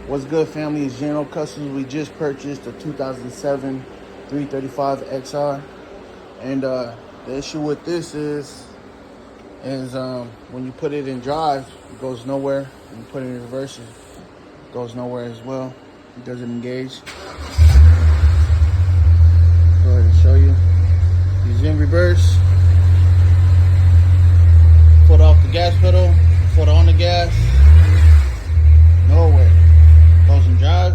What's good, family? It's General Customs. We just purchased a 2007 335 XR, and the issue with this is when you put it in drive, it goes nowhere. When you put it in reverse, it goes nowhere as well. It doesn't engage. Go ahead and show you. He's in reverse. Foot off the gas pedal. Foot on the gas. Nowhere. Goes in drive.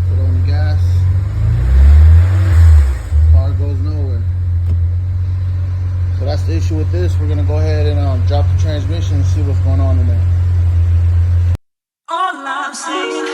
Foot on the gas. Car goes nowhere. So that's the issue with this. We're gonna go ahead and drop the transmission and see what's going on in there. All I'm saying.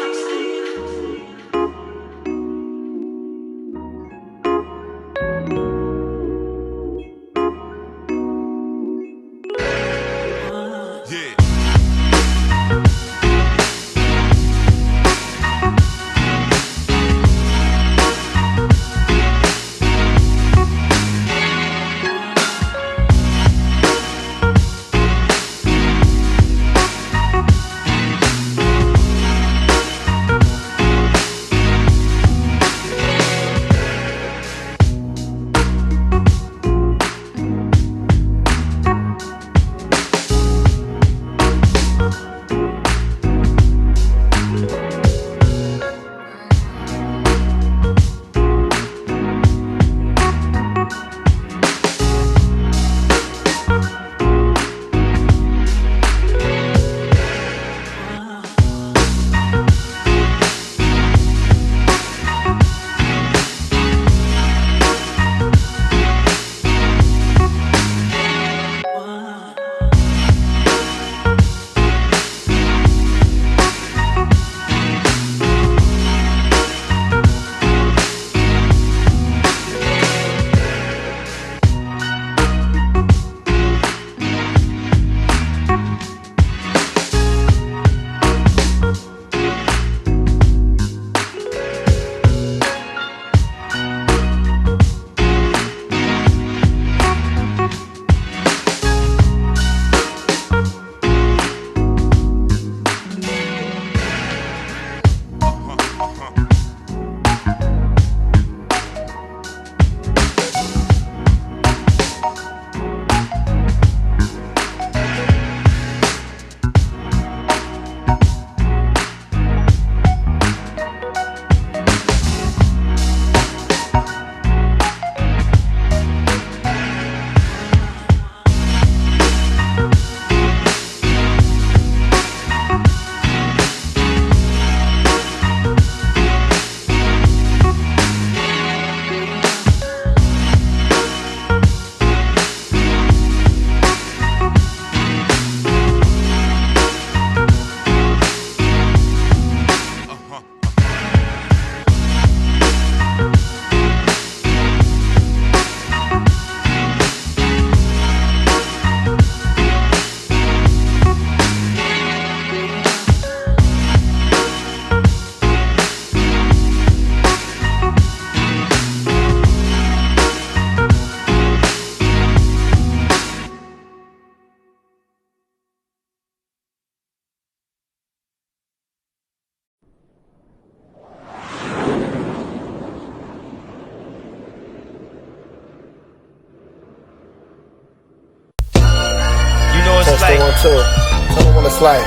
Like, tell them when it's like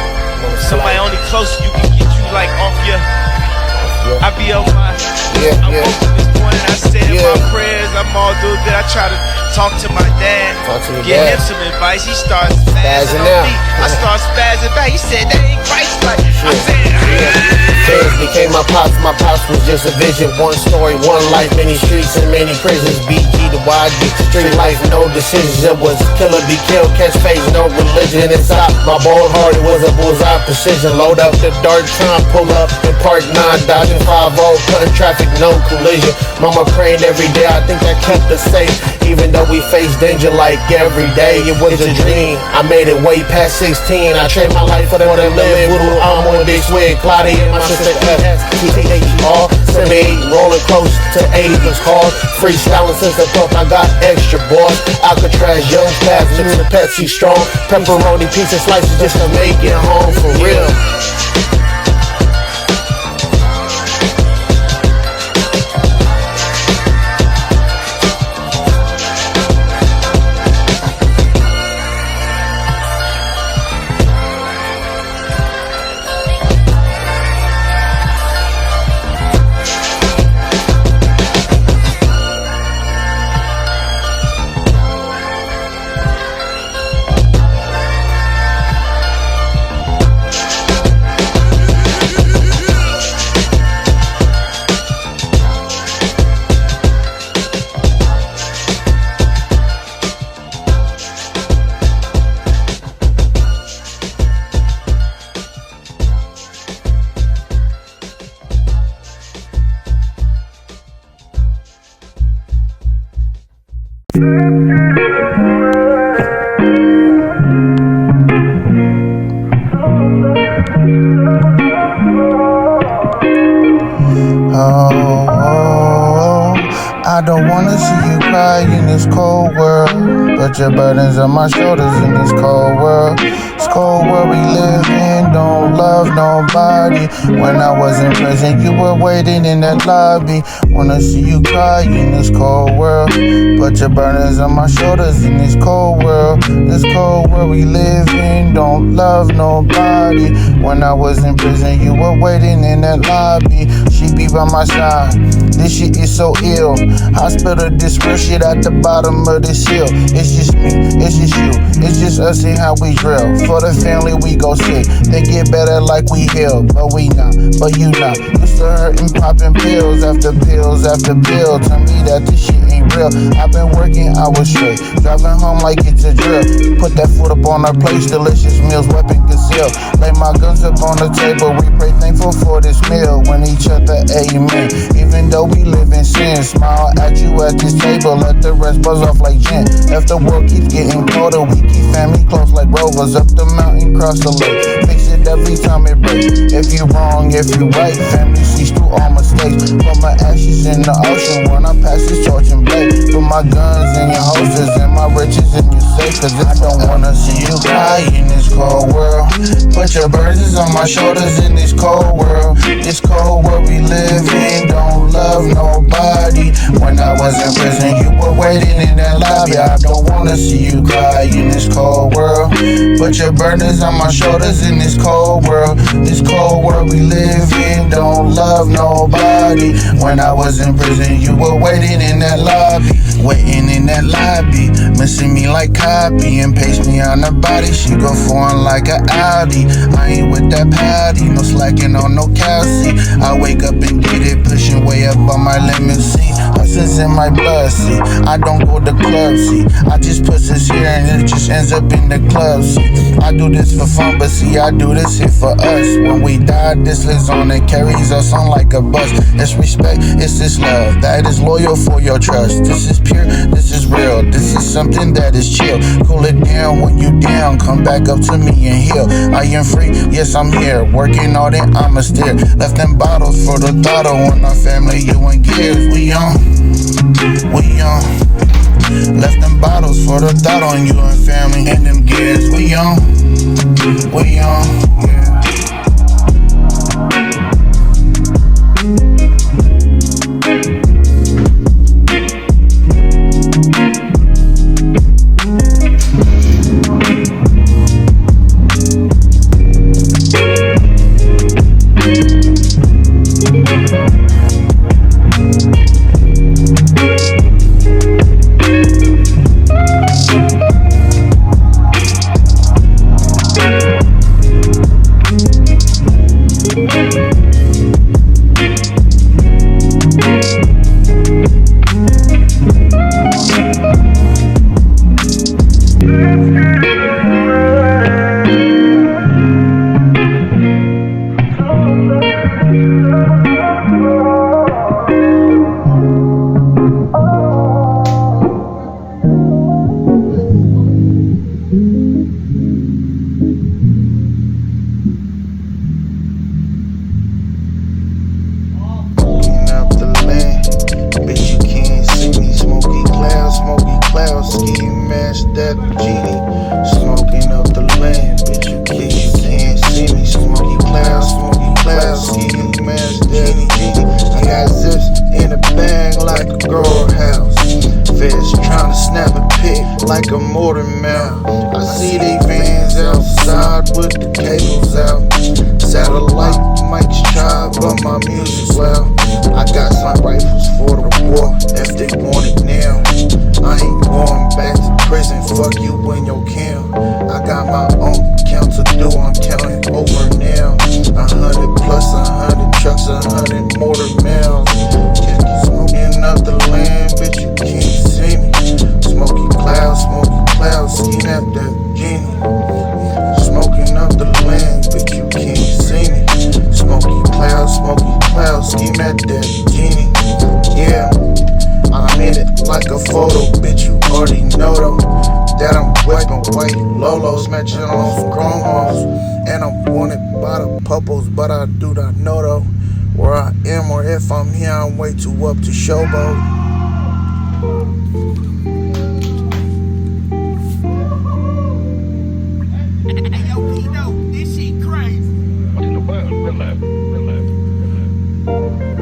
somebody only close you can get you like off your. I be on my. I'm woke this morning. I said my prayers. I'm all doing good. I try to talk to my dad. Give him some advice. He starts spazzing on me. I start spazzing back. He said that ain't Christ-like. I said. Fans became my pops was just a vision. One story, one life, many streets and many prisons. BG to YG, street life, no decisions. It was killer be killed, catch phase, no religion. Inside my bold heart, it was a bullseye precision. Load up the dark time, pull up in Park 9, dodging 5-0, cutting traffic, no collision. Mama praying every day, I think that kept us safe. Even though we face danger like every day, it was a dream. I made it way past 16. I traded my life for the live. Voodoo, I'm on big swig, Cloudy and my sister F-T-H-R, 78, rolling close to 80 cars. Freestyling since the pup, I got extra boys. Alcatraz, young pass, mix the Pepsi strong. Pepperoni pizza slices just to make it home for real. Oh, I don't wanna see you cry in this cold world. Put your burdens on my shoulders in this cold world. This cold world we live in, don't love nobody. When I was in prison, you were waiting in that lobby. Wanna see you cry in this cold world. Put your burdens on my shoulders in this cold world. This cold world we live in, don't love nobody. When I was in prison, you were waiting in that lobby. She be by my side. This shit is so ill. Hospital, this real shit at the bottom of this hill. It's just me, it's just you, it's just us and how we drill. For the family, we go sick. They get better like we heal, but we not, but you not. Used to hurt and popping pills after pills after pill. Tell me that this shit ain't real. I've been working hours straight, driving home like it's a drill. Put that food up on our plates, delicious meals, weapon concealed. Lay my guns up on the table, we pray thankful for this meal. When each other, amen. Even though we live in sin, smile at you at this table, let the rest buzz off like gin. If the world keeps getting colder, we keep family close like rovers. Up the mountain, cross the lake, fix it every time it breaks. If you wrong, if you right, family sees through all mistakes. Put my ashes in the ocean when I pass this torch and blade. Put my guns in your holsters and my riches in your safe. Cause I don't wanna see you cry in this cold world. Put your burdens on my shoulders in this cold world. This cold world we live in, don't love nobody. When I was in prison, you were waiting in that lobby. I don't wanna see you cry in this cold world. Put your burdens on my shoulders in this cold world. This cold world we live in, don't love nobody. When I was in prison, you were waiting in that lobby. Waiting in that lobby, missing me like copy and paste me on the body. She go foreign like a Audi. I ain't with that patty, no slacking on no calci. I wake up and get it, pushing way up on my limousine. Hustle's in my blood, see. I don't go to club, see. I just put this here and it just ends up in the club, see. I do this for fun, but see, I do this here for us. When we die, this lives on and carries us on like a bus. It's respect, it's this love that is loyal for your trust. This is pure, this is real, this is something that is chill. Cool it down when you down, come back up to me and heal. I am free, yes I'm here, working all that I'ma steer. Left them bottles for the throttle on our family, you and gears. We on. Left them bottles for the throttle on you and family and them gears. We on, yeah. That genie, smoking up the land, bitch. You can't see me. Smoky clouds, ski mask, that genie. I got zips in a bag like a grower house. Feds tryna snap a pic like a mortar mouth. I see they vans outside with the cables out. Satellite mics try, but my music's loud. I got some rifles for the war if they want it now. I ain't going back to prison, fuck you and your camp. I got my own count to do, I'm counting over now. 100 plus 100 trucks, 100 mortar miles. Just smoking up the land, bitch, you can't see me. Smoky clouds, ski at that genie. Smoking up the land, bitch, you can't see me. Smoky clouds, ski at that genie. Yeah, I'm in it like a photo, bitch, you already know though. That I'm wiping white Lolos, matching on some chrome hoes. And I'm wanted by lot of popos, but I do not know though where I am or if I'm here. I'm way too up to showboat.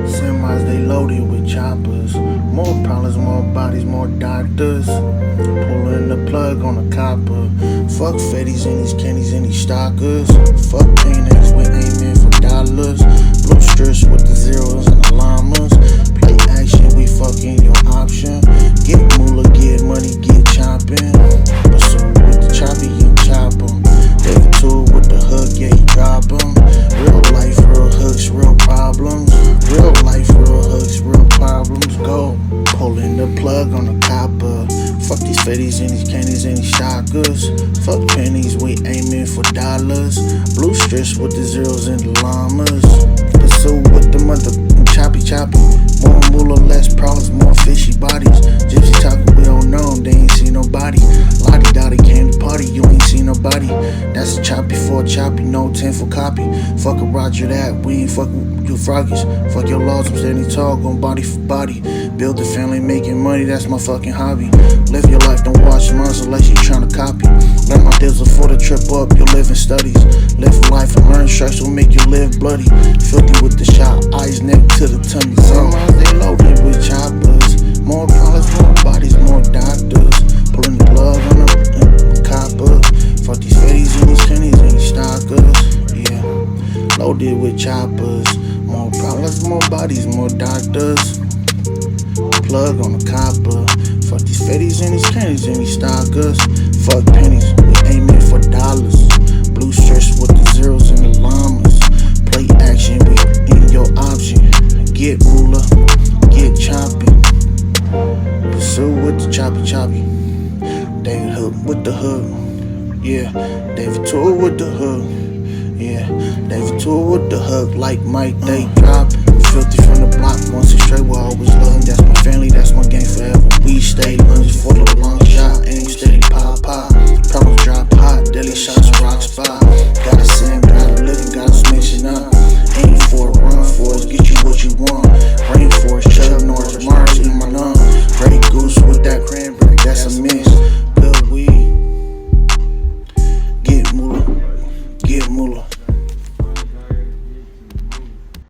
Semis, they loaded with choppers. More problems, more bodies, more doctors. Pulling the plug on the copper. Fuck fetties and these candies and these stalkers. Fuck paintings, we aiming for dollars. Blue strips with the zeros and the llamas. Play action, we fucking your option. Get moolah, get money, get chopping. Pursue with the choppy and chop 'em. David tool with the hook, yeah, he drop 'em. Real life, real hooks, real problems. Real life, real hooks, real problems. Go pulling the plug on the copper. Fuck these fetties and these candies and these shockers. Fuck pennies, we aiming for dollars. Blue strips with the zeros and the llamas. Pursue with the mother choppy. More moolah, less problems, more fishy bodies. Gypsy taco, we don't know 'em, they ain't seen nobody. Lottie Dottie came to party, you ain't seen nobody. That's a choppy for a choppy, no 10 for copy. Fuck a Roger that, we ain't fucking you froggies. Fuck your laws, I'm standing tall, gon' body for body. Build a family, making money, that's my fucking hobby. Live your life, don't watch months unless you tryna copy. Let my deals afford a trip up, you live in studies. Live for life and learn stress will make you live bloody. Filthy with the shot, eyes neck to the tummy. Sometimes they loaded with choppers. More problems, more bodies, more doctors. Pulling the plug on the copper. Fuck these fetties and these candies and these stalkers. Yeah, loaded with choppers. More problems, more bodies, more doctors. Plug on the copper. Fuck these fetties and these candies and these stalkers. Fuck pennies, we aiming for dollars. Blue strips with the zeros and the llamas. Play action, we in your option. Get moolah, get choppy. Pursue with the choppy. David Hook with the hook. Yeah, David Tool with the hook. Yeah, David Tool with the hook. Like Mike, they drop. Filthy from the block, once it's straight, we'll always love him. That's my family, that's my gang forever. We stay lunges for the lungs.